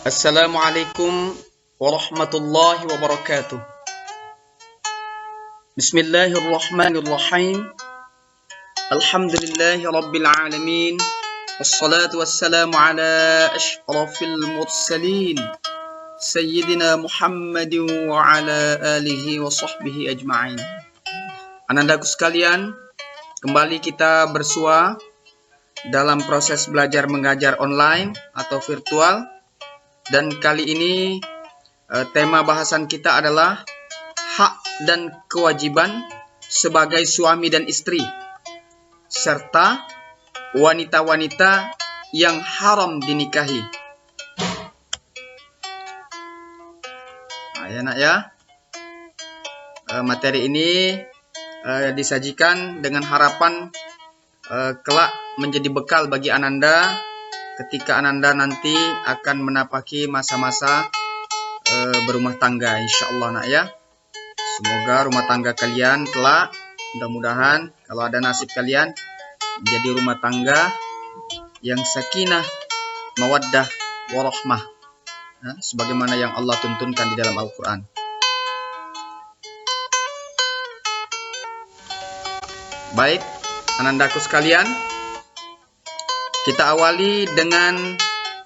Assalamualaikum warahmatullahi wabarakatuh. Bismillahirrahmanirrahim. Alhamdulillahi rabbil alamin. Wassalatu wassalamu ala ashrafil mursalin Sayyidina Muhammadin wa ala alihi wa sahbihi ajma'in. Anandaku sekalian, kembali kita bersua dalam proses belajar mengajar online atau virtual. Dan kali ini tema bahasan kita adalah hak dan kewajiban sebagai suami dan istri, serta wanita-wanita yang haram dinikahi. Nah, ya nak ya, materi ini disajikan dengan harapan kelak menjadi bekal bagi Ananda ketika Ananda nanti akan menapaki masa-masa berumah tangga, insyaallah nak ya. Semoga rumah tangga kalian kelak, mudah-mudahan kalau ada nasib kalian menjadi rumah tangga yang sakinah, mawaddah, warahmah, sebagaimana yang Allah tuntunkan di dalam Al-Quran. Baik, anandaku sekalian, kita awali dengan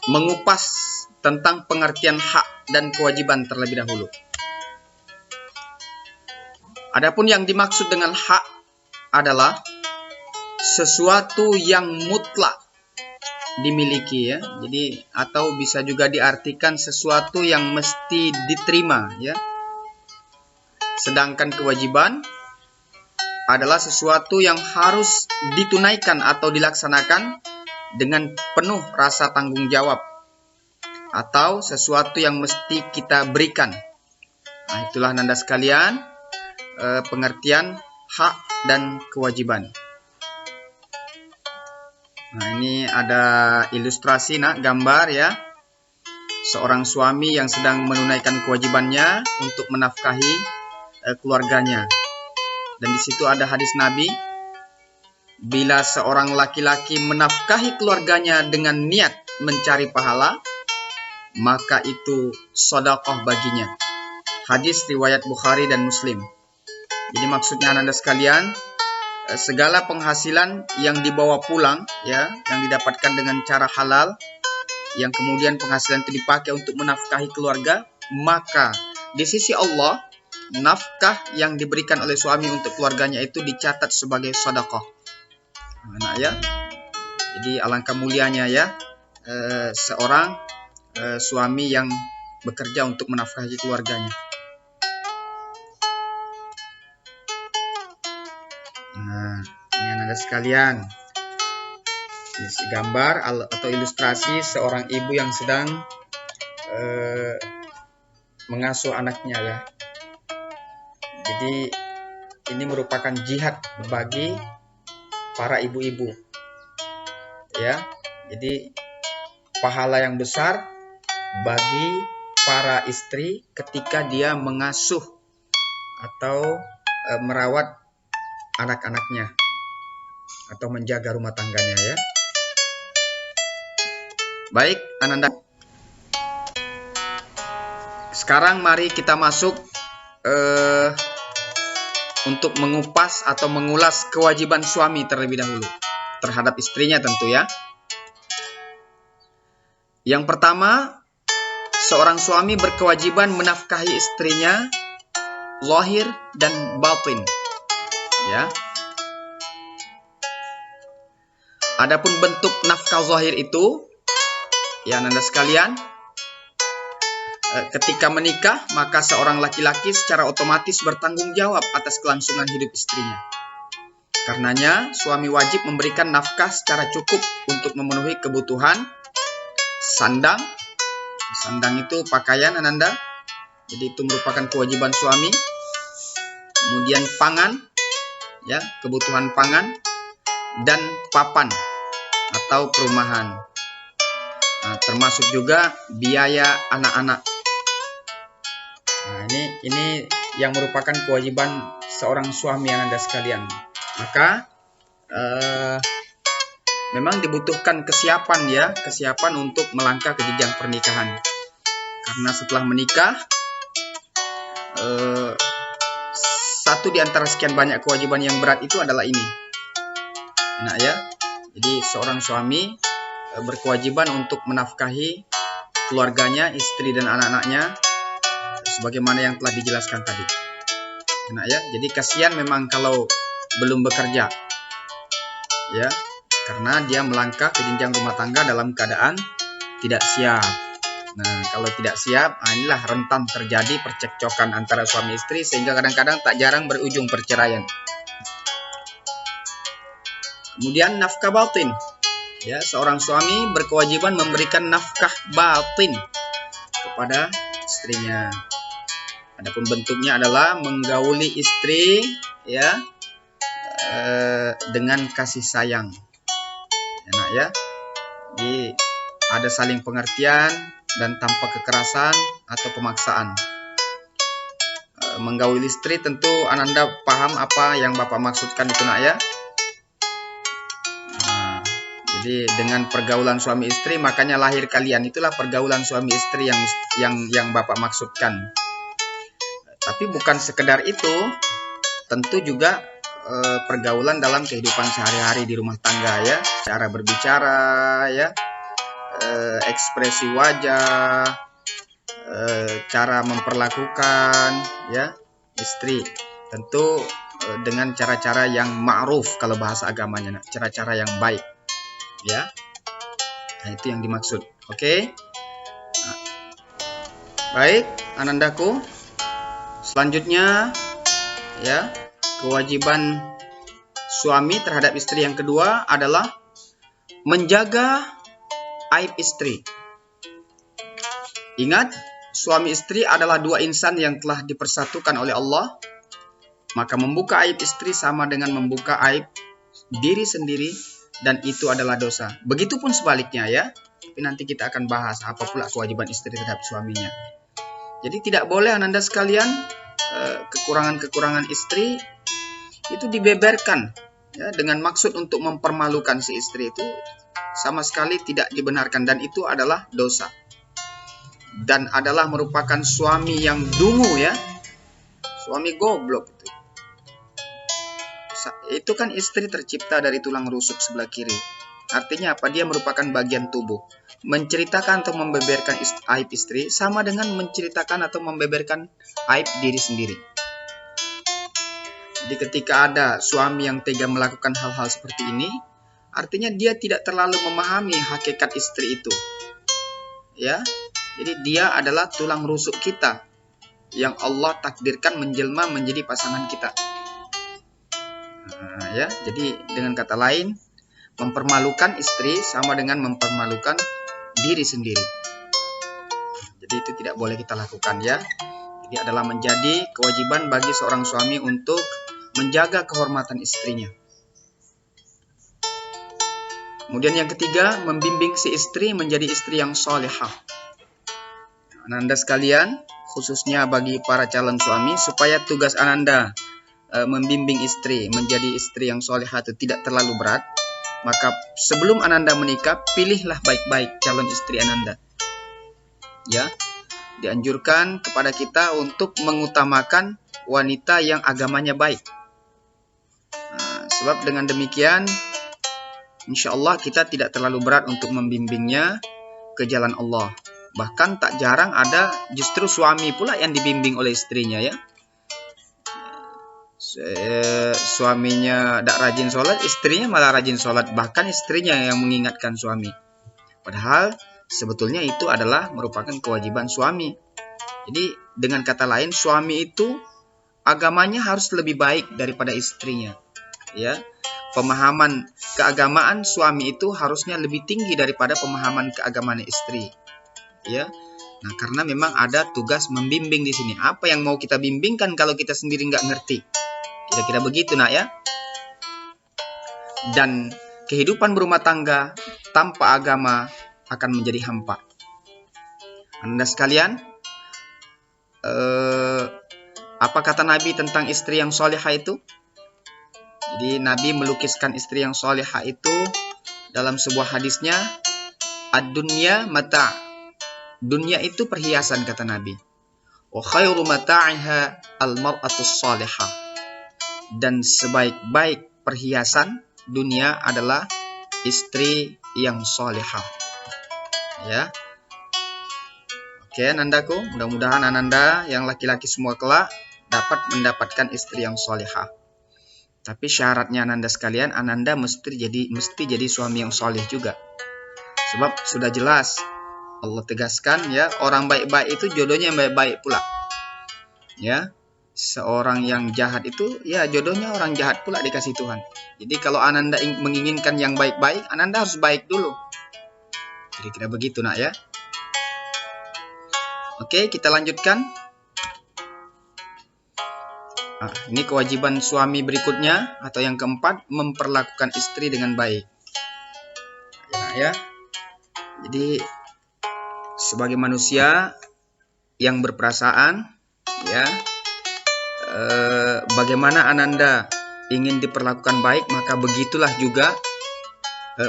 mengupas tentang pengertian hak dan kewajiban terlebih dahulu. Adapun yang dimaksud dengan hak adalah sesuatu yang mutlak dimiliki ya. Jadi atau bisa juga diartikan sesuatu yang mesti diterima ya. Sedangkan kewajiban adalah sesuatu yang harus ditunaikan atau dilaksanakan dengan penuh rasa tanggung jawab, atau sesuatu yang mesti kita berikan. Nah, itulah nanda sekalian pengertian hak dan kewajiban. Nah, ini ada ilustrasi nak, gambar ya. Seorang suami yang sedang menunaikan kewajibannya untuk menafkahi keluarganya. Dan di situ ada hadis Nabi, bila seorang laki-laki menafkahi keluarganya dengan niat mencari pahala, maka itu sedekah baginya. Hadis riwayat Bukhari dan Muslim. Jadi maksudnya Anda sekalian, segala penghasilan yang dibawa pulang ya, yang didapatkan dengan cara halal, yang kemudian penghasilan itu dipakai untuk menafkahi keluarga, maka di sisi Allah nafkah yang diberikan oleh suami untuk keluarganya itu dicatat sebagai sedekah. Nah, ya. Jadi alangkah mulianya ya seorang suami yang bekerja untuk menafkahi keluarganya. Nah, ini Anda sekalian, ini gambar atau ilustrasi seorang ibu yang sedang mengasuh anaknya ya. Jadi ini merupakan jihad bagi para ibu-ibu ya. Jadi pahala yang besar bagi para istri ketika dia mengasuh atau merawat anak-anaknya atau menjaga rumah tangganya ya. Baik, Ananda. Sekarang mari kita masuk untuk mengupas atau mengulas kewajiban suami terlebih dahulu terhadap istrinya tentu ya. Yang pertama, seorang suami berkewajiban menafkahi istrinya zahir dan batin ya. Adapun bentuk nafkah zahir itu ya Anda sekalian, ketika menikah, maka seorang laki-laki secara otomatis bertanggung jawab atas kelangsungan hidup istrinya. Karenanya, suami wajib memberikan nafkah secara cukup untuk memenuhi kebutuhan sandang. Sandang itu pakaian Ananda. Jadi itu merupakan kewajiban suami. Kemudian pangan, ya, kebutuhan pangan, dan papan atau perumahan. Nah, termasuk juga biaya anak-anak. Nah, ini yang merupakan kewajiban seorang suami yang Anda sekalian. Maka memang dibutuhkan kesiapan ya, kesiapan untuk melangkah ke jenjang pernikahan. Karena setelah menikah, satu di antara sekian banyak kewajiban yang berat itu adalah ini. Nah ya, jadi seorang suami berkewajiban untuk menafkahi keluarganya, istri dan anak-anaknya, sebagaimana yang telah dijelaskan tadi. Nah ya, jadi kasihan memang kalau belum bekerja, ya, karena dia melangkah ke jenjang rumah tangga dalam keadaan tidak siap. Nah, kalau tidak siap, inilah rentan terjadi percekcokan antara suami istri sehingga kadang-kadang tak jarang berujung perceraian. Kemudian nafkah batin. Ya, seorang suami berkewajiban memberikan nafkah batin kepada istrinya. Adapun bentuknya adalah menggauli istri, ya, dengan kasih sayang. Enak ya. Jadi ada saling pengertian dan tanpa kekerasan atau pemaksaan. Menggauli istri, tentu Ananda paham apa yang Bapak maksudkan itu, nak ya. Jadi dengan pergaulan suami istri makanya lahir kalian, itulah pergaulan suami istri yang Bapak maksudkan. Tapi bukan sekedar itu, tentu juga pergaulan dalam kehidupan sehari-hari di rumah tangga, ya, cara berbicara, ya, ekspresi wajah, cara memperlakukan, ya, istri, tentu dengan cara-cara yang ma'ruf kalau bahasa agamanya, cara-cara yang baik, ya. Nah, itu yang dimaksud. Oke. Nah, baik, Anandaku. Selanjutnya, ya, kewajiban suami terhadap istri yang kedua adalah menjaga aib istri. Ingat, suami istri adalah dua insan yang telah dipersatukan oleh Allah. Maka membuka aib istri sama dengan membuka aib diri sendiri, dan itu adalah dosa. Begitupun sebaliknya, ya. Tapi nanti kita akan bahas apa pula kewajiban istri terhadap suaminya. Jadi tidak boleh Ananda sekalian kekurangan-kekurangan istri itu dibeberkan, ya, dengan maksud untuk mempermalukan si istri, itu sama sekali tidak dibenarkan dan itu adalah dosa. Dan adalah merupakan suami yang dungu, ya. Suami goblok itu. Itu kan istri tercipta dari tulang rusuk sebelah kiri. Artinya apa? Dia merupakan bagian tubuh. Menceritakan atau membeberkan aib istri sama dengan menceritakan atau membeberkan aib diri sendiri. Jadi ketika ada suami yang tega melakukan hal-hal seperti ini, artinya dia tidak terlalu memahami hakikat istri itu. Ya. Jadi dia adalah tulang rusuk kita yang Allah takdirkan menjelma menjadi pasangan kita. Nah, ya, jadi dengan kata lain, mempermalukan istri sama dengan mempermalukan diri sendiri. Jadi itu tidak boleh kita lakukan, ya. Jadi adalah menjadi kewajiban bagi seorang suami untuk menjaga kehormatan istrinya. Kemudian yang ketiga, membimbing si istri menjadi istri yang solehah. Ananda sekalian, khususnya bagi para calon suami, supaya tugas Ananda membimbing istri menjadi istri yang solehah itu tidak terlalu berat, maka sebelum Ananda menikah, pilihlah baik-baik calon istri Ananda. Ya, dianjurkan kepada kita untuk mengutamakan wanita yang agamanya baik. Nah, sebab dengan demikian, insya Allah kita tidak terlalu berat untuk membimbingnya ke jalan Allah. Bahkan tak jarang ada justru suami pula yang dibimbing oleh istrinya, ya. Suaminya tak rajin sholat, istrinya malah rajin sholat. Bahkan istrinya yang mengingatkan suami. Padahal sebetulnya itu adalah merupakan kewajiban suami. Jadi dengan kata lain, suami itu agamanya harus lebih baik daripada istrinya. Ya, pemahaman keagamaan suami itu harusnya lebih tinggi daripada pemahaman keagamaan istri. Ya, nah karena memang ada tugas membimbing di sini. Apa yang mau kita bimbingkan kalau kita sendiri nggak ngerti? Kira-kira begitu, nak, ya. Dan kehidupan berumah tangga tanpa agama akan menjadi hampa. Anda sekalian, apa kata Nabi tentang istri yang solehah itu? Jadi Nabi melukiskan istri yang solehah itu dalam sebuah hadisnya, ad-dunya mata'. dunia itu perhiasan, kata Nabi. Wa khairu mata'iha al-mar'atus salihah. Dan sebaik-baik perhiasan dunia adalah istri yang salihah. Ya. Oke, Anandaku, mudah-mudahan Ananda yang laki-laki semua kelak dapat mendapatkan istri yang salihah. Tapi syaratnya Ananda sekalian, Ananda mesti jadi suami yang saleh juga. Sebab sudah jelas Allah tegaskan, ya, orang baik-baik itu jodohnya yang baik-baik pula. Ya. Seorang yang jahat itu, ya, jodohnya orang jahat pula dikasih Tuhan. Jadi kalau Ananda menginginkan yang baik-baik, Ananda harus baik dulu. Kira-kira begitu, nak, ya. Oke, kita lanjutkan. Ini kewajiban suami berikutnya, atau yang keempat, memperlakukan istri dengan baik. Ya. Jadi sebagai manusia yang berperasaan, ya, bagaimana Ananda ingin diperlakukan baik, maka begitulah juga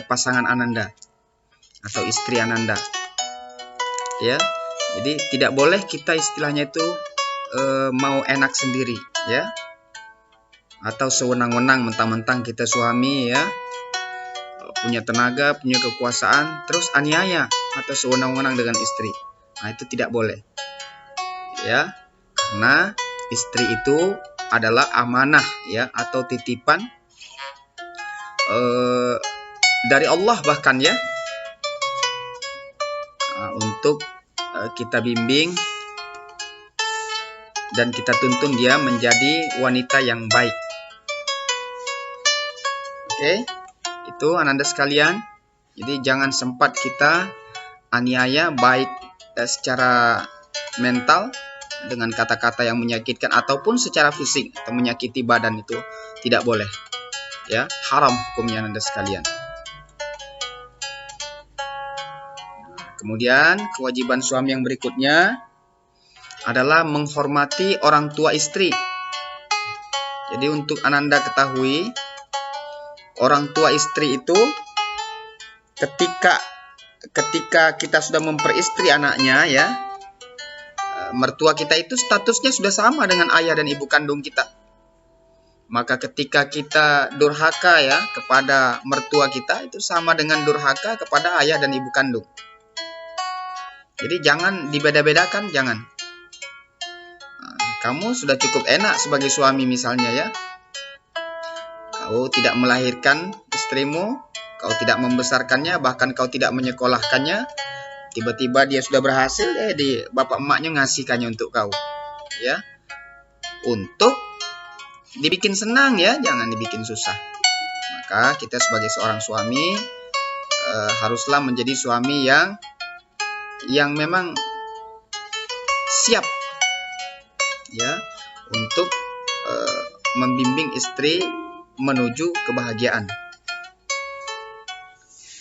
pasangan Ananda atau istri Ananda. Ya, jadi tidak boleh kita istilahnya itu mau enak sendiri, ya, atau sewenang-wenang mentang-mentang kita suami, ya, punya tenaga, punya kekuasaan, terus aniaya atau sewenang-wenang dengan istri. Nah, itu tidak boleh, ya, karena istri itu adalah amanah, ya, atau titipan dari Allah bahkan, ya, untuk kita bimbing dan kita tuntun dia menjadi wanita yang baik. Oke, itu Ananda sekalian. Jadi jangan sempat kita aniaya baik secara mental dengan kata-kata yang menyakitkan ataupun secara fisik atau menyakiti badan, itu tidak boleh, ya, haram hukumnya Ananda sekalian. Kemudian kewajiban suami yang berikutnya adalah menghormati orang tua istri. Jadi untuk Ananda ketahui, orang tua istri itu ketika kita sudah memperistri anaknya, ya, mertua kita itu statusnya sudah sama dengan ayah dan ibu kandung kita. Maka ketika kita durhaka, ya, kepada mertua kita, itu sama dengan durhaka kepada ayah dan ibu kandung. Jadi jangan dibeda-bedakan, jangan. Kamu sudah cukup enak sebagai suami misalnya, ya. Kau tidak melahirkan istrimu, kau tidak membesarkannya, bahkan kau tidak menyekolahkannya. Tiba-tiba dia sudah berhasil, di bapak emaknya ngasihkannya untuk kau, ya. Untuk dibikin senang, ya, jangan dibikin susah. Maka kita sebagai seorang suami haruslah menjadi suami yang memang siap, ya, untuk membimbing istri menuju kebahagiaan.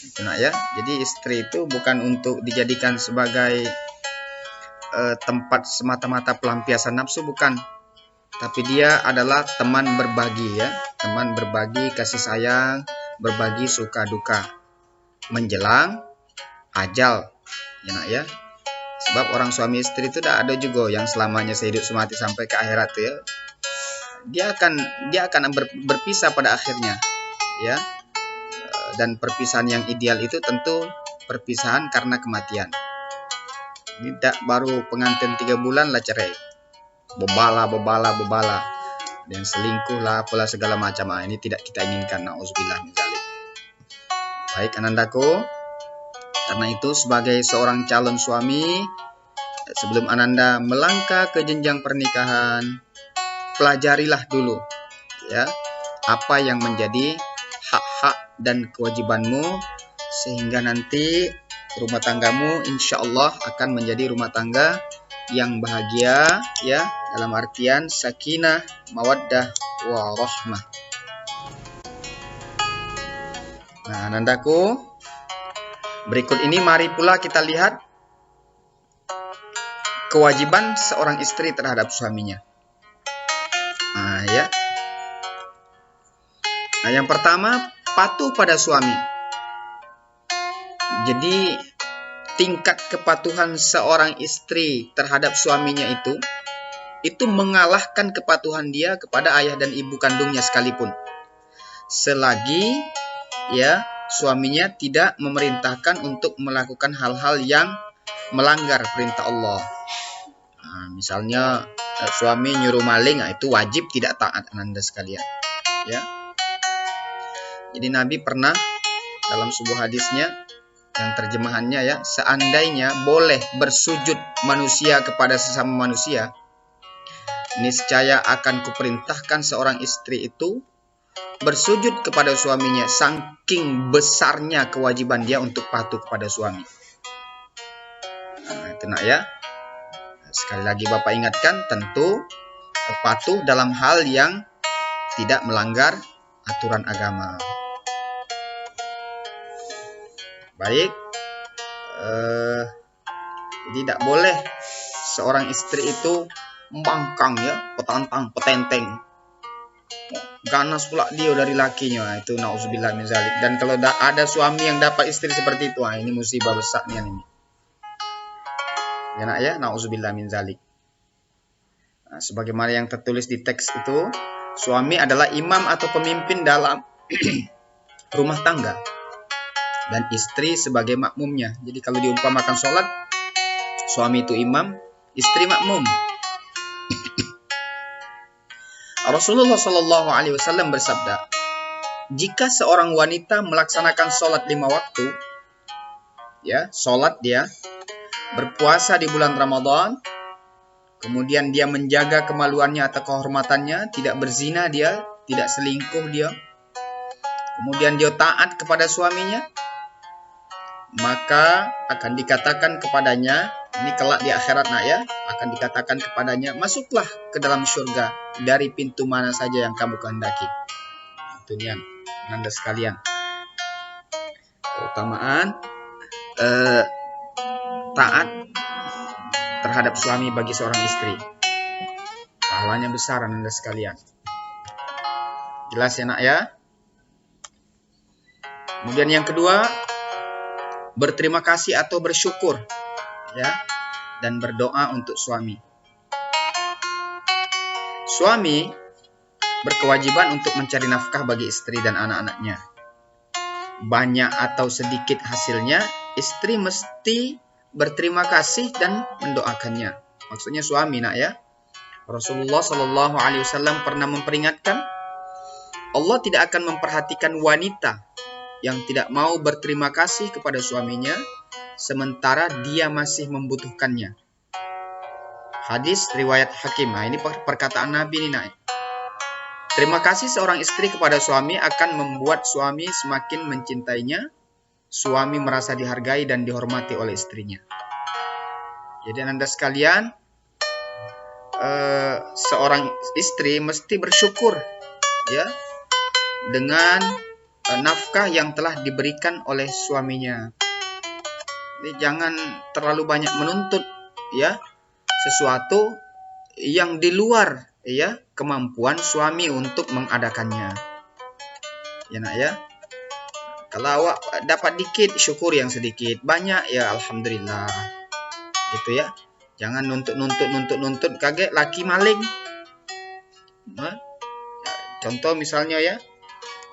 Itu, nak, ya. Jadi istri itu bukan untuk dijadikan sebagai tempat semata-mata pelampiasan nafsu, bukan. Tapi dia adalah teman berbagi, ya, teman berbagi kasih sayang, berbagi suka duka menjelang ajal, ya, nak, ya. Sebab orang suami istri itu tidak ada juga yang selamanya sehidup semati sampai ke akhirat, ya. Dia akan berpisah pada akhirnya, ya. Dan perpisahan yang ideal itu tentu perpisahan karena kematian. Tidak baru pengantin 3 bulan lah cerai, bebala, dan selingkuh lah, apalah segala macam. Ini tidak kita inginkan, na'udzubillah min dzalik. Baik Anandaku, karena itu sebagai seorang calon suami, sebelum Ananda melangkah ke jenjang pernikahan, pelajarilah dulu, ya, apa yang menjadi hak-hak dan kewajibanmu, sehingga nanti rumah tanggamu insya Allah akan menjadi rumah tangga yang bahagia, ya, dalam artian sakinah, mawaddah, warahmah. Nah, Anandaku, berikut ini mari pula kita lihat kewajiban seorang istri terhadap suaminya. Nah, ya. Nah, yang pertama, patuh pada suami. Jadi tingkat kepatuhan seorang istri terhadap suaminya itu mengalahkan kepatuhan dia kepada ayah dan ibu kandungnya sekalipun, selagi ya suaminya tidak memerintahkan untuk melakukan hal-hal yang melanggar perintah Allah. Nah, misalnya suami nyuruh maling, itu wajib tidak taat Anda sekalian. Ya. Jadi Nabi pernah dalam sebuah hadisnya yang terjemahannya ya, seandainya boleh bersujud manusia kepada sesama manusia, niscaya akan kuperintahkan seorang istri itu bersujud kepada suaminya, saking besarnya kewajiban dia untuk patuh kepada suami. Nah, itu nak ya. Sekali lagi Bapak ingatkan, tentu patuh dalam hal yang tidak melanggar aturan agama. Baik, jadi tidak boleh seorang istri itu membangkang ya, petantang, petenteng, ganas pula dia dari lakinya. Itu na'udzubillah min zalik. Dan kalau ada suami yang dapat istri seperti itu, ini musibah besar nih ini. Ya nak ya, na'udzubillah min zalik. Nah, sebagaimana yang tertulis di teks itu, suami adalah imam atau pemimpin dalam rumah tangga dan istri sebagai makmumnya. Jadi kalau diumpamakan sholat, suami itu imam, istri makmum. Rasulullah Shallallahu Alaihi Wasallam bersabda, jika seorang wanita melaksanakan sholat 5 waktu, ya sholat dia, berpuasa di bulan Ramadan, kemudian dia menjaga kemaluannya atau kehormatannya, tidak berzina dia, tidak selingkuh dia, kemudian dia taat kepada suaminya, maka akan dikatakan kepadanya, ini kelak di akhirat nak ya, akan dikatakan kepadanya, masuklah ke dalam surga dari pintu mana saja yang kamu kehendaki. Itu nih Anda sekalian, keutamaan taat terhadap suami bagi seorang istri, pahalanya besar Anda sekalian. Jelas ya nak ya. Kemudian yang kedua, berterima kasih atau bersyukur ya, dan berdoa untuk suami. Suami berkewajiban untuk mencari nafkah bagi istri dan anak-anaknya. Banyak atau sedikit hasilnya, istri mesti berterima kasih dan mendoakannya. Maksudnya suami nak ya. Rasulullah Shallallahu Alaihi Wasallam pernah memperingatkan, Allah tidak akan memperhatikan wanita yang tidak mau berterima kasih kepada suaminya sementara dia masih membutuhkannya. Hadis riwayat Hakim. Nah, ini perkataan Nabi ini nak. Terima kasih seorang istri kepada suami akan membuat suami semakin mencintainya. Suami merasa dihargai dan dihormati oleh istrinya. Jadi Anda sekalian, seorang istri mesti bersyukur ya dengan nafkah yang telah diberikan oleh suaminya. Jadi jangan terlalu banyak menuntut ya sesuatu yang di luar ya kemampuan suami untuk mengadakannya. Ya nak ya. Kalau awak dapat dikit, syukur yang sedikit. Banyak ya alhamdulillah. Gitu ya. Jangan nuntut kaget laki maling. Nah, contoh misalnya ya,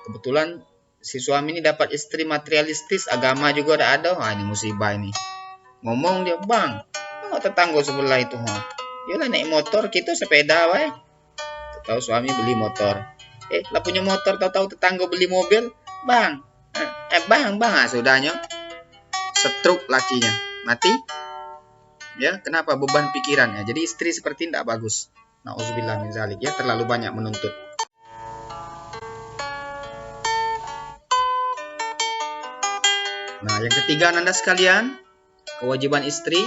kebetulan si suami ini dapat istri materialistis, agama juga ada. Wah, ini musibah ini. Ngomong dia, bang, tetangga sebelah itu, yolah naik motor, kita sepeda, wae. Tahu suami beli motor. Lah punya motor, tahu tetangga beli mobil, bang. Bang, sudahnya. Setruk lakinya, mati. Ya, kenapa? Beban pikirannya. Jadi istri seperti ini tidak bagus. Na'udzubillah min zalik, ya, terlalu banyak menuntut. Nah, yang ketiga Anda sekalian, kewajiban istri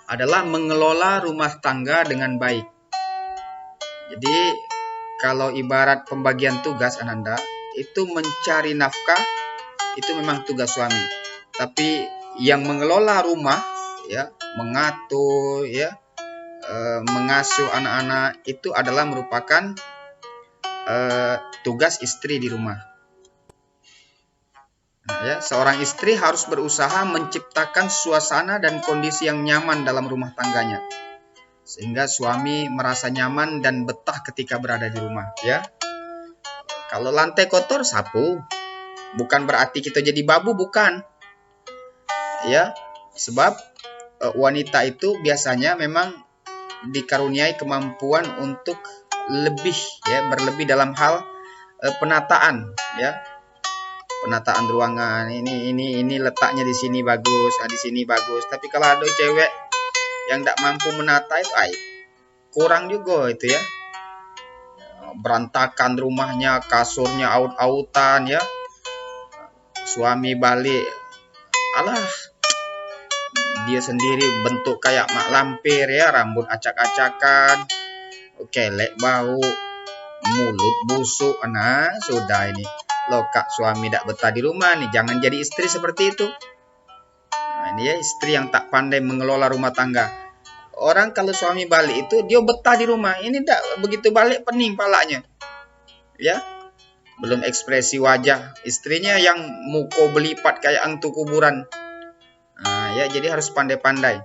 adalah mengelola rumah tangga dengan baik. Jadi, kalau ibarat pembagian tugas Ananda, itu mencari nafkah, itu memang tugas suami. Tapi yang mengelola rumah, ya, mengatur, ya, mengasuh anak-anak, itu adalah merupakan tugas istri di rumah. Nah, ya, seorang istri harus berusaha menciptakan suasana dan kondisi yang nyaman dalam rumah tangganya, sehingga suami merasa nyaman dan betah ketika berada di rumah. Ya, kalau lantai kotor, sapu. Bukan berarti kita jadi babu, bukan. Ya, sebab wanita itu biasanya memang dikaruniai kemampuan untuk lebih, ya, berlebih dalam hal penataan, ya. Penataan ruangan, ini letaknya di sini bagus, di sini bagus. Tapi kalau ada cewek yang tidak mampu menata itu, kurang juga itu, ya. Berantakan rumahnya, kasurnya aut-autan, ya. Suami balik, alah, dia sendiri bentuk kayak mak lampir, ya, rambut acak-acakan, kelek bau, mulut busuk. Nah, sudah ini. Loh, Kak, suami tidak betah di rumah nih, jangan jadi istri seperti itu. Nah, ini ya istri yang tak pandai mengelola rumah tangga. Orang kalau suami balik itu dia betah di rumah, ini tidak begitu balik pening palanya, ya. Belum ekspresi wajah istrinya yang muka belipat kayak hantu kuburan. Nah, ya, jadi harus pandai-pandai.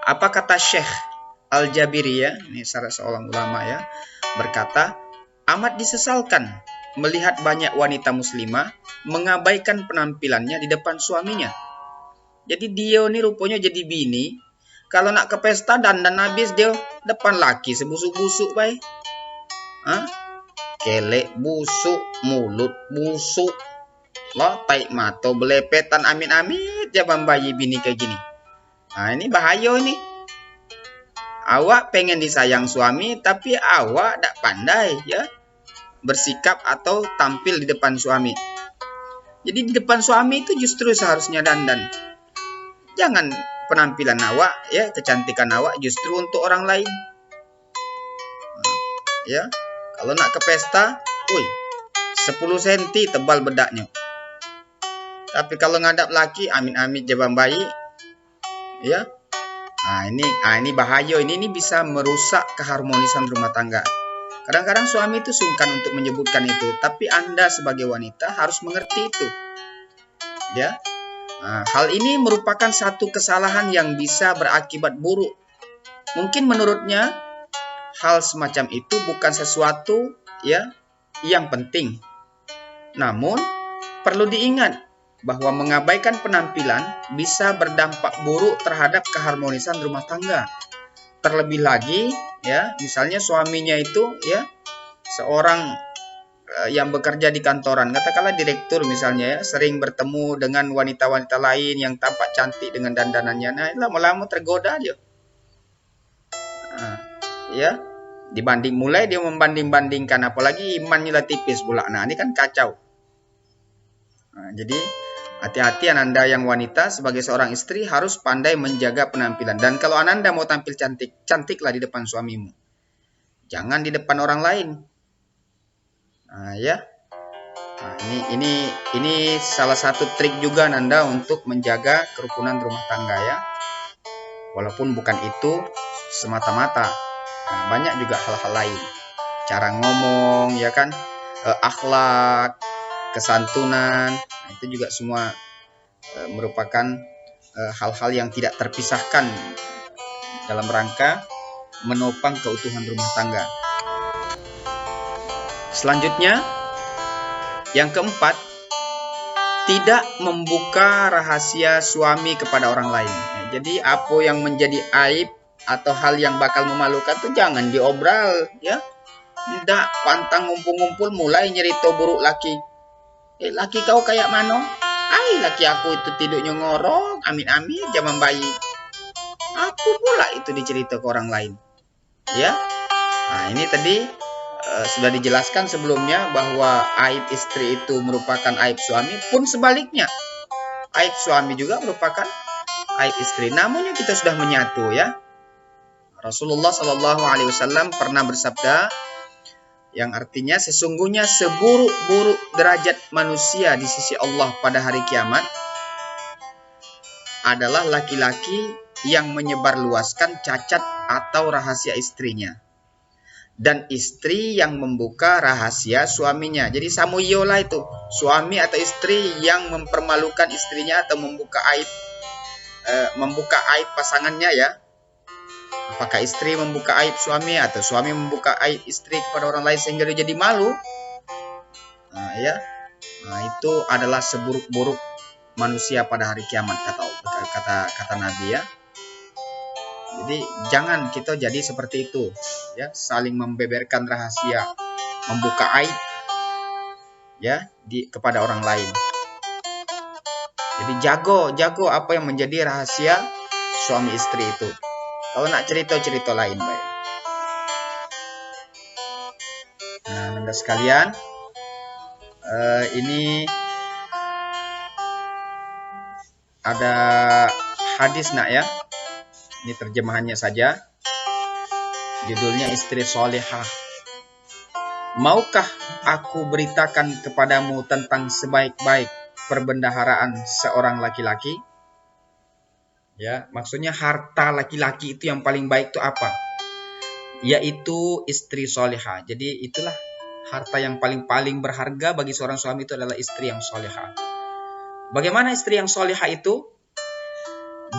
Apa kata Syekh Al-Jabiri, ya, ini salah seorang ulama, ya, berkata, amat disesalkan melihat banyak wanita muslimah mengabaikan penampilannya di depan suaminya. Jadi dia ini rupanya jadi bini, kalau nak ke pesta dandan habis dia depan laki sebusuk-busuk, baik. Kelek busuk, mulut busuk, loh, taik mata belepetan, amit-amit jaban bayi bini kayak gini. Nah, ini bahaya ini. Awak pengen disayang suami, tapi awak tak pandai, ya, bersikap atau tampil di depan suami. Jadi di depan suami itu justru seharusnya dandan. Jangan penampilan awak, ya, kecantikan awak justru untuk orang lain. Ya, kalau nak ke pesta, 10 cm tebal bedaknya. Tapi kalau ngadap laki, amit-amit jaban bayi, ya. Nah, ini bahaya, ini bisa merusak keharmonisan rumah tangga. Kadang-kadang suami itu sungkan untuk menyebutkan itu, tapi Anda sebagai wanita harus mengerti itu, ya. Nah, hal ini merupakan satu kesalahan yang bisa berakibat buruk. Mungkin menurutnya hal semacam itu bukan sesuatu, ya, yang penting. Namun perlu diingat bahwa mengabaikan penampilan bisa berdampak buruk terhadap keharmonisan rumah tangga. Terlebih lagi, ya, misalnya suaminya itu, ya, seorang yang bekerja di kantoran, katakanlah direktur misalnya, ya, sering bertemu dengan wanita-wanita lain yang tampak cantik dengan dandanannya. Nah, lama-lama tergoda dia. Nah, ya, mulai dia membanding-bandingkan, apalagi imannya lah tipis pula. Nah, ini kan kacau. Nah, jadi hati-hati Anda yang wanita sebagai seorang istri harus pandai menjaga penampilan. Dan kalau Anda mau tampil cantik, cantiklah di depan suamimu. Jangan di depan orang lain. Nah, ya. Nah, ini salah satu trik juga Anda untuk menjaga kerukunan rumah tangga, ya. Walaupun bukan itu semata-mata. Nah, banyak juga hal-hal lain. Cara ngomong, ya kan? Akhlak, kesantunan, itu juga semua merupakan hal-hal yang tidak terpisahkan dalam rangka menopang keutuhan rumah tangga. Selanjutnya, yang keempat, tidak membuka rahasia suami kepada orang lain. Jadi apa yang menjadi aib atau hal yang bakal memalukan itu jangan diobral, ya. Tidak pantang ngumpul-ngumpul mulai nyerita buruk laki. Laki kau kayak mana? Laki aku itu tidurnya ngorok, amit-amit zaman bayi. Aku pula itu dicerita ke orang lain, ya. Nah, ini tadi sudah dijelaskan sebelumnya bahwa aib istri itu merupakan aib suami, pun sebaliknya aib suami juga merupakan aib istri. Namun kita sudah menyatu, ya. Rasulullah SAW pernah bersabda, yang artinya sesungguhnya seburuk-buruk derajat manusia di sisi Allah pada hari kiamat adalah laki-laki yang menyebarluaskan cacat atau rahasia istrinya. dan istri yang membuka rahasia suaminya. Jadi samuyo lah itu, suami atau istri yang mempermalukan istrinya atau membuka aib pasangannya ya. Apakah istri membuka aib suami atau suami membuka aib istri kepada orang lain sehingga dia jadi malu? Itu adalah seburuk-buruk manusia pada hari kiamat, kata Nabi ya. Jadi jangan kita jadi seperti itu ya, saling membeberkan rahasia, membuka aib ya kepada orang lain. Jadi jago apa yang menjadi rahasia suami istri itu. Kalau nak cerita lain baik. Nah, Anda sekalian, ini ada hadis nak ya. Ini terjemahannya saja. Judulnya Istri Solehah. Maukah aku beritakan kepadamu tentang sebaik-baik perbendaharaan seorang laki-laki? Ya, maksudnya harta laki-laki itu yang paling baik itu apa? Yaitu istri solehah. Jadi itulah harta yang paling berharga bagi seorang suami, itu adalah istri yang solehah. Bagaimana istri yang solehah itu?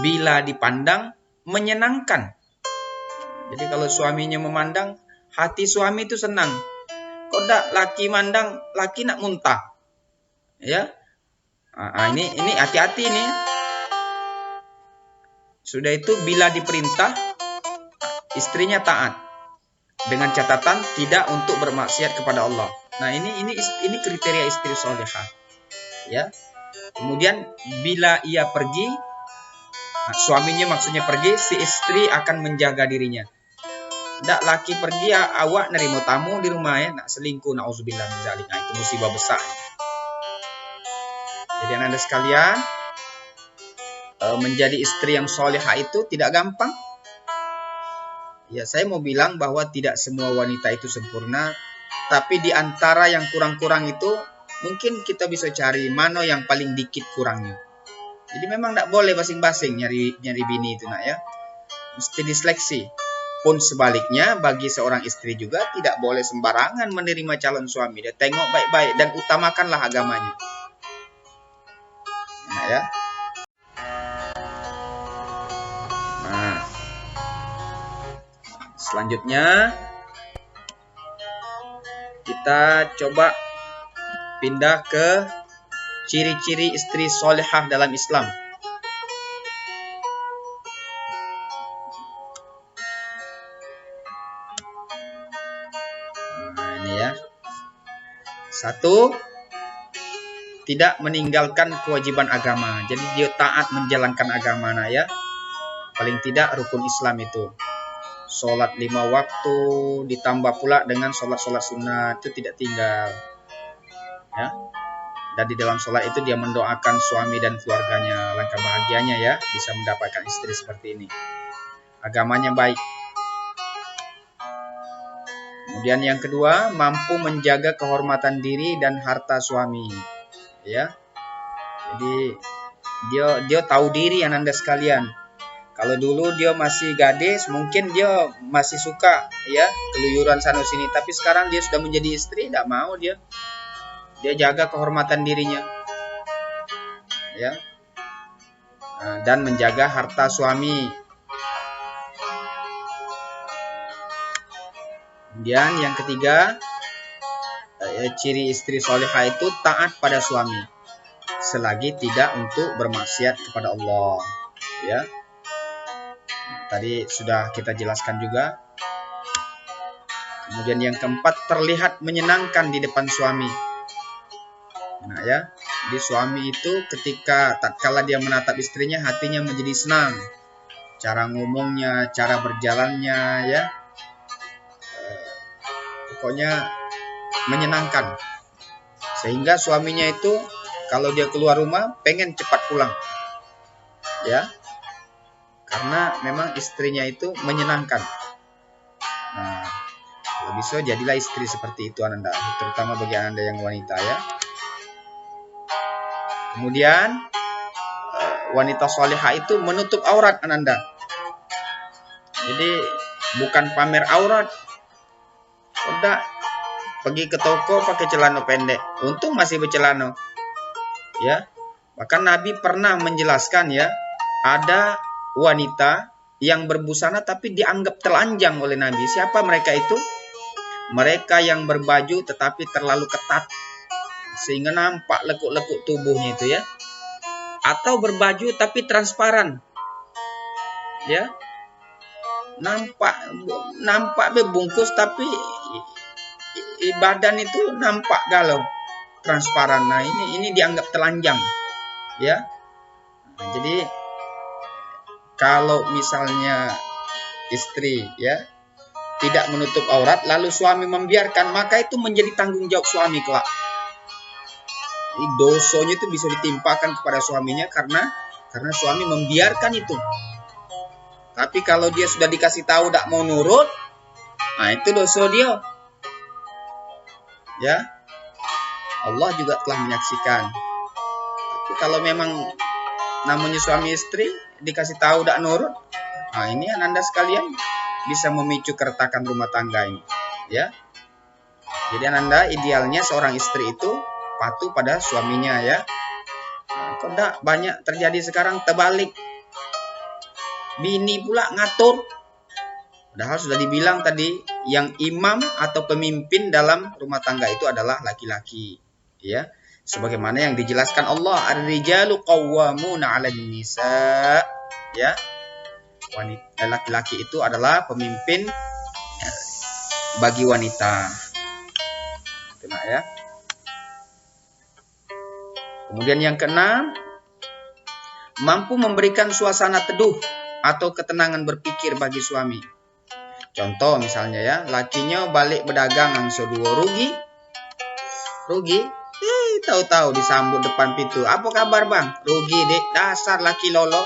Bila dipandang menyenangkan. Jadi kalau suaminya memandang, hati suami itu senang. Kok dak laki mandang, laki nak muntah. Ya. Ini hati-hati nih. Sudah itu bila diperintah, istrinya taat. Dengan catatan tidak untuk bermaksiat kepada Allah. Nah, ini kriteria istri solehah. Ya. Kemudian bila ia pergi, suaminya maksudnya pergi, si istri akan menjaga dirinya. Ndak laki pergi, awak nerima tamu di rumah ya, nak selingkuh, na'udzubillah min dzalik. Nah, itu musibah besar. Jadi Anda sekalian, menjadi istri yang solehah itu tidak gampang. Ya, saya mau bilang bahwa tidak semua wanita itu sempurna, tapi di antara yang kurang-kurang itu mungkin kita bisa cari mana yang paling dikit kurangnya. Jadi memang tidak boleh basing-basing nyari bini itu nak ya. Mesti diseleksi. Pun sebaliknya bagi seorang istri juga tidak boleh sembarangan menerima calon suami. Dia tengok baik-baik dan utamakanlah agamanya. Nah ya. Nah. Selanjutnya kita coba pindah ke ciri-ciri istri solehah dalam Islam. Nah, ini ya. 1, tidak meninggalkan kewajiban agama. Jadi dia taat menjalankan agama, nah ya. Paling tidak rukun Islam itu. Sholat 5 waktu ditambah pula dengan sholat sunnah itu tidak tinggal. Ya. Dan di dalam sholat itu dia mendoakan suami dan keluarganya. Langkah bahagianya ya, bisa mendapatkan istri seperti ini. Agamanya baik. Kemudian yang kedua, mampu menjaga kehormatan diri dan harta suami. Ya. Jadi dia tahu diri Anda sekalian. Kalau dulu dia masih gadis, mungkin dia masih suka ya keluyuran sana sini. Tapi sekarang dia sudah menjadi istri, tidak mau dia. Dia jaga kehormatan dirinya, ya, dan menjaga harta suami. Kemudian yang ketiga, ciri istri solehah itu taat pada suami, selagi tidak untuk bermaksiat kepada Allah. Ya, tadi sudah kita jelaskan juga. Kemudian yang keempat, terlihat menyenangkan di depan suami. Nah ya, di suami itu ketika tatkala dia menatap istrinya, hatinya menjadi senang. Cara ngomongnya, cara berjalannya ya, pokoknya menyenangkan. Sehingga suaminya itu kalau dia keluar rumah pengen cepat pulang. Ya. Karena memang istrinya itu menyenangkan. Nah, kalau bisa jadilah istri seperti itu Anda, terutama bagi Anda yang wanita ya. Kemudian wanita solehah itu menutup aurat Anda. Jadi bukan pamer aurat, Udah pergi ke toko pakai celana pendek. Untung masih bercelana. Ya. Bahkan Nabi pernah menjelaskan ya, ada wanita yang berbusana tapi dianggap telanjang oleh Nabi. Siapa mereka itu? Mereka yang berbaju tetapi terlalu ketat sehingga nampak lekuk-lekuk tubuhnya itu ya. Atau berbaju tapi transparan. Ya. Nampak bungkus tapi badan itu nampak galau, transparan. Nah, ini dianggap telanjang, ya. Nah, jadi kalau misalnya istri ya tidak menutup aurat lalu suami membiarkan, maka itu menjadi tanggung jawab suami kelak. Dosanya itu bisa ditimpakan kepada suaminya karena suami membiarkan itu. Tapi kalau dia sudah dikasih tahu tidak mau nurut, nah itu dosa dia. Ya, Allah juga telah menyaksikan. Tapi kalau memang namanya suami istri dikasih tahu tidak nurut, nah ini Anda sekalian bisa memicu keretakan rumah tangga ini. Ya, jadi Anda idealnya seorang istri itu patuh pada suaminya ya. Nah, kok tidak banyak terjadi sekarang terbalik. Bini pula ngatur. Padahal sudah dibilang tadi, yang imam atau pemimpin dalam rumah tangga itu adalah laki-laki. Ya, sebagaimana yang dijelaskan Allah, ar-rijalu qawwamuna 'alan nisa. Ya. Wanita, laki-laki itu adalah pemimpin bagi wanita. Itu nak ya. Kemudian yang keenam, mampu memberikan suasana teduh atau ketenangan berpikir bagi suami. Contoh misalnya ya, lakinya balik berdagang langsung dua rugi. Tahu-tahu disambut depan pintu. Apa kabar bang? Rugi dek, dasar laki lolo.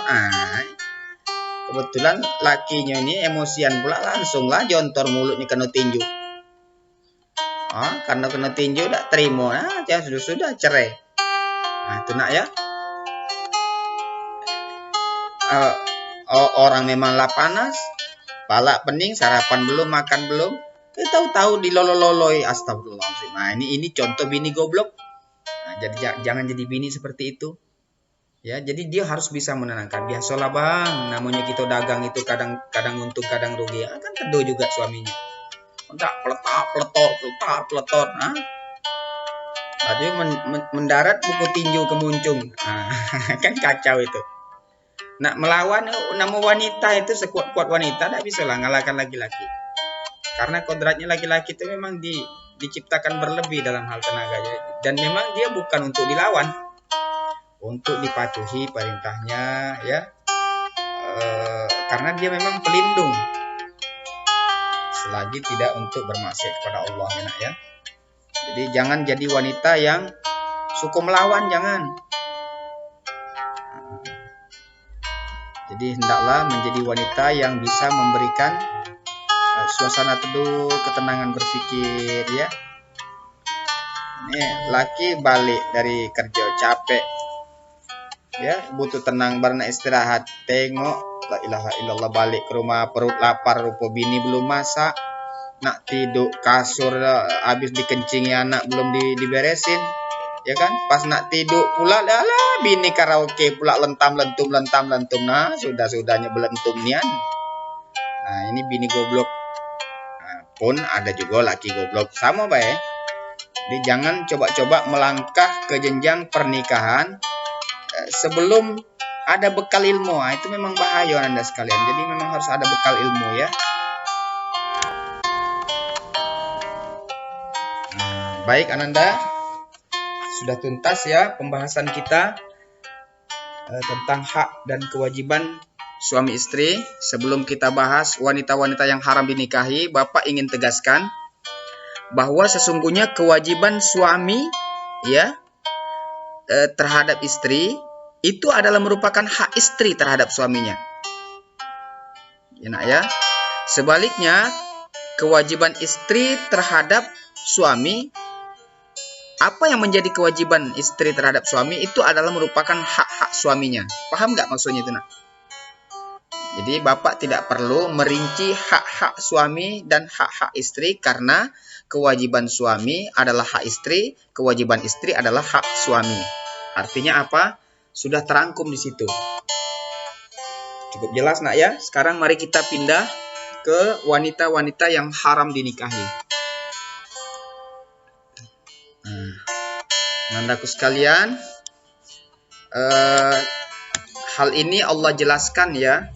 Kebetulan lakinya ini emosian pula, langsung lah jontor mulutnya kena tinju. Karena kena tinju tak terima. Ya sudah cerai. Nah itu nak ya. Orang memang lah panas. Pala pening, sarapan belum, makan belum. Tahu-tahu dilolo-loloi. Astagfirullahaladzim. Nah, ini contoh bini goblok. Nah, jadi jangan jadi bini seperti itu. Ya, jadi dia harus bisa menenangkan. Biasalah bang, namanya kita dagang itu kadang untung, kadang rugi. Kan teduh juga suaminya. Enggak peletot. Tadi mendarat buku tinju kemuncung. Kan kacau itu. Nak melawan nama wanita itu sekuat-kuat wanita tidak bisa lah ngalahkan laki-laki. Karena kodratnya laki-laki itu memang diciptakan berlebih dalam hal tenaganya. Dan memang dia bukan untuk dilawan, untuk dipatuhi perintahnya ya. Karena dia memang pelindung. Selagi tidak untuk bermaksiat kepada Allah ya. Jadi jangan jadi wanita yang suka melawan, jangan. Jadi hendaklah menjadi wanita yang bisa memberikan suasana teduh, ketenangan berpikir ya. Ini laki balik dari kerja capek, ya butuh tenang, barna istirahat. Tengok, la ilaha illallah, balik ke rumah perut lapar, rupa bini belum masak, nak tidur kasur habis dikencingi anak belum diberesin. Ya kan, pas nak tidur pula lah bini karaoke pula lentum. Nah, sudahnya belentum nian. Nah, ini bini goblok. Nah, pun ada juga laki goblok, sama baik. Jadi jangan coba-coba melangkah ke jenjang pernikahan sebelum ada bekal ilmu. Nah, itu memang bahaya Anda sekalian. Jadi memang harus ada bekal ilmu ya. Nah, baik Ananda. Sudah tuntas ya pembahasan kita tentang hak dan kewajiban suami istri. Sebelum kita bahas wanita-wanita yang haram dinikahi, Bapak ingin tegaskan bahwa sesungguhnya kewajiban suami ya terhadap istri itu adalah merupakan hak istri terhadap suaminya. Ya, nak ya. Sebaliknya, kewajiban istri terhadap suami, apa yang menjadi kewajiban istri terhadap suami itu adalah merupakan hak-hak suaminya. Paham nggak maksudnya itu nak? Jadi bapak tidak perlu merinci hak-hak suami dan hak-hak istri karena kewajiban suami adalah hak istri, kewajiban istri adalah hak suami. Artinya apa? Sudah terangkum di situ. Cukup jelas nak ya? Sekarang mari kita pindah ke wanita-wanita yang haram dinikahi. Nandaku sekalian, hal ini Allah jelaskan ya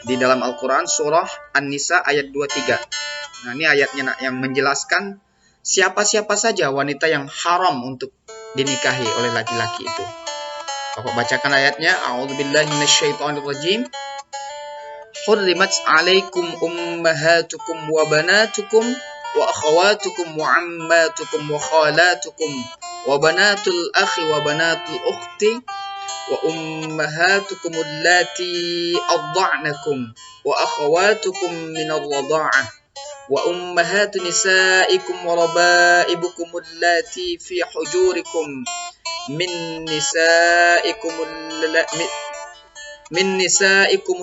di dalam Al-Quran surah An-Nisa ayat 23. Nah ini ayatnya nak, yang menjelaskan siapa-siapa saja wanita yang haram untuk dinikahi oleh laki-laki itu. Bapak bacakan ayatnya. A'udzubillahi minasyaitonirrajim. Hurrimat 'alaikum ummahatukum wa banatukum wa akhawatukum wa ammatukum wa khalatukum wa banatul akhi wa banatul ukhti wa ummahatukum allati arda'nakum wa akhawatukum minal radha'ah wa ummahatu nisaikum wa raba'ibukum allati fi hujurikum min nisaikum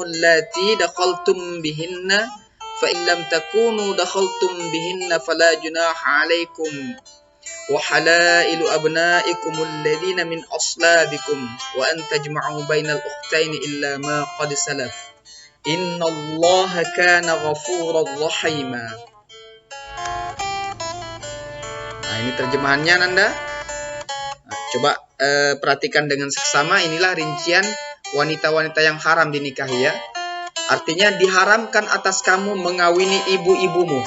allati dakhaltum bihinna fa in lam takunu dakhaltum bihinna fala junaha 'alaikum wa halailu abnaikum alladhina min aslabikum wa an tajma'u bainal ukhtaini illa ma qad salaf innallaha kana ghafurar rahima. Nah, ini terjemahannya Nanda. Nah, coba perhatikan dengan seksama. Inilah rincian wanita-wanita yang haram dinikahi ya. Artinya diharamkan atas kamu mengawini ibu-ibumu.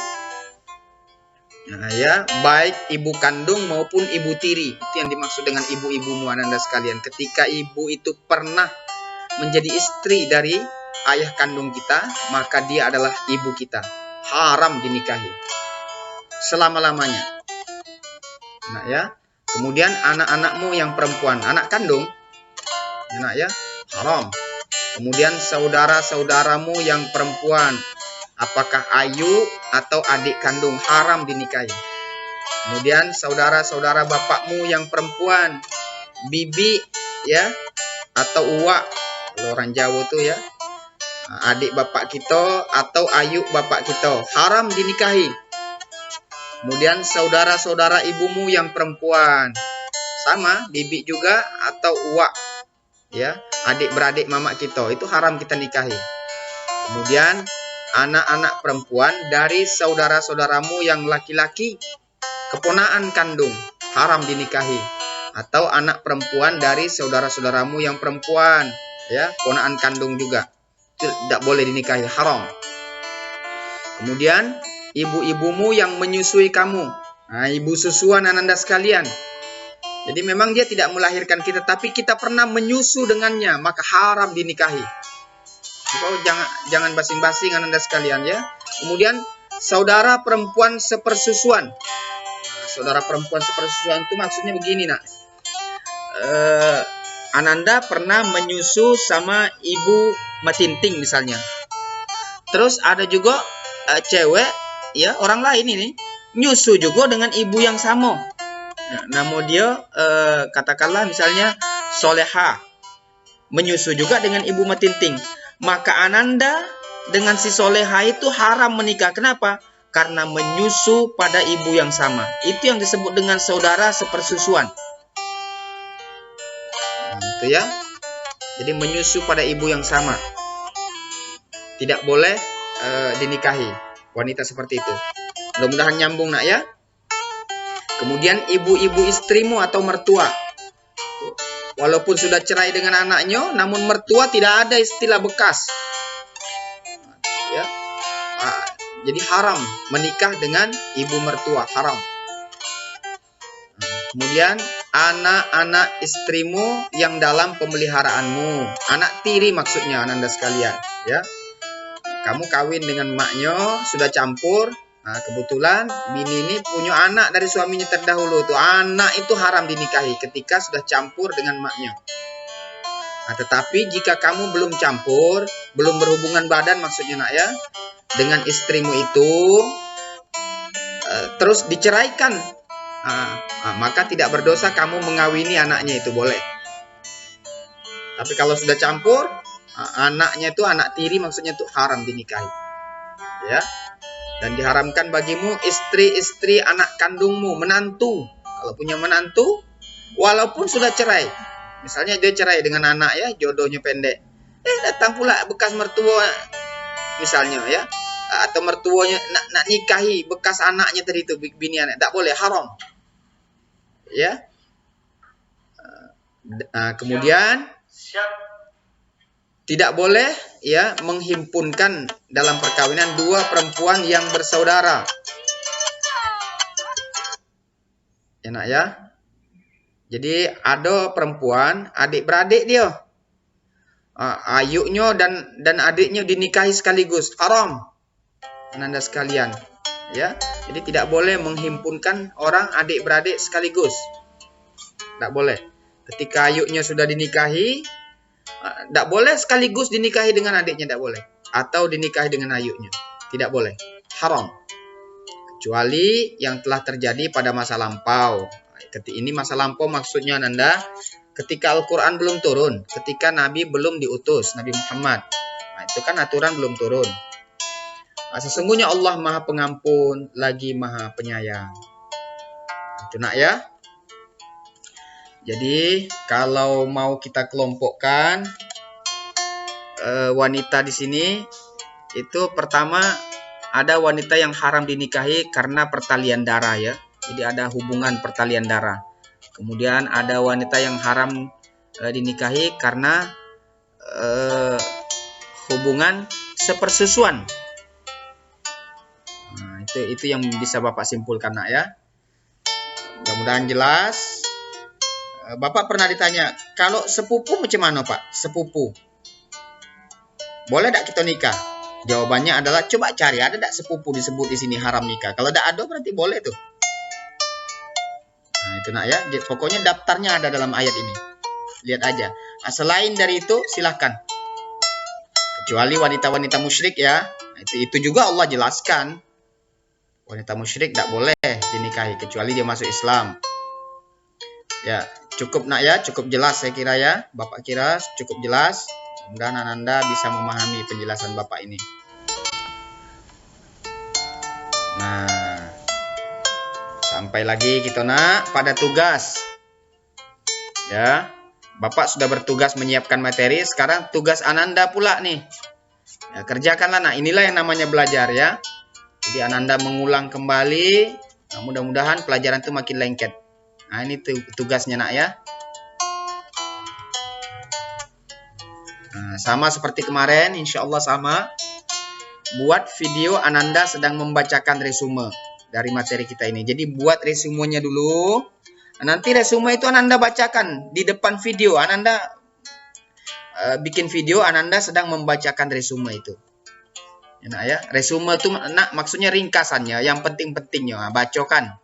Nah ya, baik ibu kandung maupun ibu tiri. Itu yang dimaksud dengan ibu-ibumu Ananda sekalian. Ketika ibu itu pernah menjadi istri dari ayah kandung kita, maka dia adalah ibu kita. Haram dinikahi selama-lamanya. Nah ya, kemudian anak-anakmu yang perempuan, anak kandung, nah ya, haram. Kemudian saudara-saudaramu yang perempuan, apakah ayu atau adik kandung, haram dinikahi. Kemudian saudara-saudara bapakmu yang perempuan, bibi ya atau uwak, kalau orang Jawa tuh ya, adik bapak kita atau ayu bapak kita, haram dinikahi. Kemudian saudara-saudara ibumu yang perempuan, sama bibi juga atau uwak ya, adik-beradik mama kita, itu haram kita nikahi. Kemudian anak-anak perempuan dari saudara-saudaramu yang laki-laki, keponaan kandung, haram dinikahi. Atau anak perempuan dari saudara-saudaramu yang perempuan, ya, keponaan kandung juga, tidak boleh dinikahi, haram. Kemudian ibu-ibumu yang menyusui kamu, nah, ibu susuan Ananda sekalian. Jadi memang dia tidak melahirkan kita, tapi kita pernah menyusu dengannya, maka haram dinikahi. Oh, jangan basing-basing Ananda sekalian ya. Kemudian saudara perempuan sepersusuan. Nah, saudara perempuan sepersusuan itu maksudnya begini nak. Ananda pernah menyusu sama ibu Matinting misalnya. Terus ada juga cewek ya, orang lain ini nyusu juga dengan ibu yang sama. Nah, namun dia katakanlah misalnya Soleha menyusu juga dengan ibu Matinting, maka Ananda dengan si Soleha itu haram menikah. Kenapa? Karena menyusu pada ibu yang sama. Itu yang disebut dengan saudara sepersusuan. Nah, itu ya. Jadi menyusu pada ibu yang sama tidak boleh dinikahi wanita seperti itu. Mudah-mudahan nyambung nak ya. Kemudian ibu-ibu istrimu atau mertua, walaupun sudah cerai dengan anaknya, namun mertua tidak ada istilah bekas. Ya, jadi haram menikah dengan ibu mertua, haram. Kemudian anak-anak istrimu yang dalam pemeliharaanmu, anak tiri maksudnya Ananda sekalian. Ya, kamu kawin dengan maknya, sudah campur. Nah, kebetulan bini ini punya anak dari suaminya terdahulu tuh. Anak itu haram dinikahi ketika sudah campur dengan maknya. Nah, tetapi jika kamu belum campur, belum berhubungan badan maksudnya nak ya, dengan istrimu itu, terus diceraikan, maka tidak berdosa kamu mengawini anaknya itu, boleh. Tapi kalau sudah campur, Anaknya itu anak tiri, maksudnya itu haram dinikahi. Ya. Dan diharamkan bagimu istri-istri anak kandungmu, menantu. Kalau punya menantu, walaupun sudah cerai. Misalnya dia cerai dengan anak ya, jodohnya pendek. Datang pula bekas mertua misalnya ya. Atau mertuanya nak nikahi bekas anaknya tadi itu, bini anak. Tak boleh, haram. Ya. Kemudian tidak boleh ya menghimpunkan dalam perkawinan dua perempuan yang bersaudara. Ya nak ya. Jadi ada perempuan adik-beradik dia. Ayuknya dan adiknya dinikahi sekaligus, haram. Ananda sekalian, ya. Jadi tidak boleh menghimpunkan orang adik-beradik sekaligus. Tak boleh. Ketika ayuknya sudah dinikahi, tak boleh sekaligus dinikahi dengan adiknya, tak boleh. Atau dinikahi dengan ayuknya, tidak boleh. Haram. Kecuali yang telah terjadi pada masa lampau. Ini masa lampau maksudnya Ananda, ketika Al-Quran belum turun, ketika Nabi belum diutus, Nabi Muhammad. Itu kan aturan belum turun. Sesungguhnya Allah Maha Pengampun, lagi Maha Penyayang. Itu nak ya. Jadi kalau mau kita kelompokkan wanita di sini, itu pertama ada wanita yang haram dinikahi karena pertalian darah ya. Jadi ada hubungan pertalian darah. Kemudian ada wanita yang haram dinikahi karena hubungan sepersusuan. Nah, itu yang bisa Bapak simpulkan nak ya. Mudah-mudahan jelas. Bapak pernah ditanya, kalau sepupu macam mana Pak? Sepupu. Boleh tak kita nikah? Jawabannya adalah coba cari, ada tak sepupu disebut di sini haram nikah? Kalau tak ada berarti boleh tuh. Nah, itu nak ya. Pokoknya daftarnya ada dalam ayat ini. Lihat aja. Selain dari itu silahkan. Kecuali wanita-wanita musyrik ya. Itu juga Allah jelaskan. Wanita musyrik tak boleh dinikahi kecuali dia masuk Islam. Ya, cukup nak ya, cukup jelas saya kira ya. Bapak kira cukup jelas. Mudah-mudahan Ananda bisa memahami penjelasan Bapak ini. Nah, sampai lagi kita nak pada tugas. Ya, Bapak sudah bertugas menyiapkan materi. Sekarang tugas Ananda pula nih. Ya, kerjakanlah nak. Inilah yang namanya belajar ya. Jadi Ananda mengulang kembali. Nah, mudah-mudahan pelajaran itu makin lengket. Nah, ini tugasnya nak ya. Nah, sama seperti kemarin, insya Allah sama. Buat video Ananda sedang membacakan resume dari materi kita ini. Jadi buat resumenya dulu. Nanti resume itu Ananda bacakan di depan video. Ananda bikin video, Ananda sedang membacakan resume itu. Ya, nak ya. Resume itu nak maksudnya ringkasannya, yang penting-pentingnya, bacokan.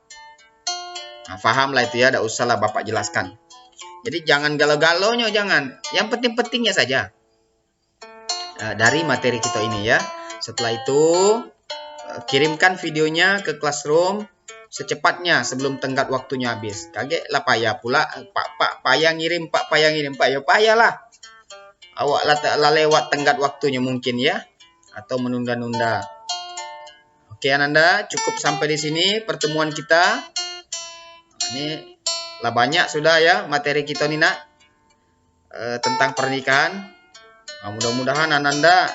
Nah, paham lah itu ya, tidak usah lah Bapak jelaskan. Jadi jangan galau-galaunya, jangan. Yang penting-pentingnya saja. Dari materi kita ini ya. Setelah itu, kirimkan videonya ke Classroom secepatnya sebelum tenggat waktunya habis. Kaget lah payah pula. Pak payah ngirim, Pak payah ngirim. Pak ya payah lah. Awak lah lewat tenggat waktunya mungkin ya. Atau menunda-nunda. Oke Ananda, cukup sampai di sini pertemuan kita. Ini lah banyak sudah ya materi kita nih nak tentang pernikahan. Nah, mudah-mudahan Ananda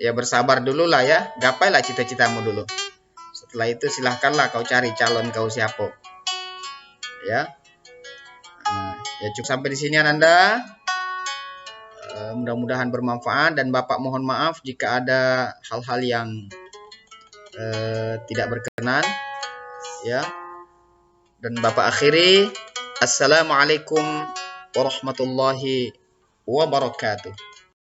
ya bersabar dulu lah ya, gapailah cita-citamu dulu. Setelah itu silahkanlah kau cari calon kau siapa. Ya, ya cukup sampai di sini Ananda. Mudah-mudahan bermanfaat dan Bapak mohon maaf jika ada hal-hal yang tidak berkenan. Ya, dan Bapak akhiri, Assalamualaikum warahmatullahi wabarakatuh.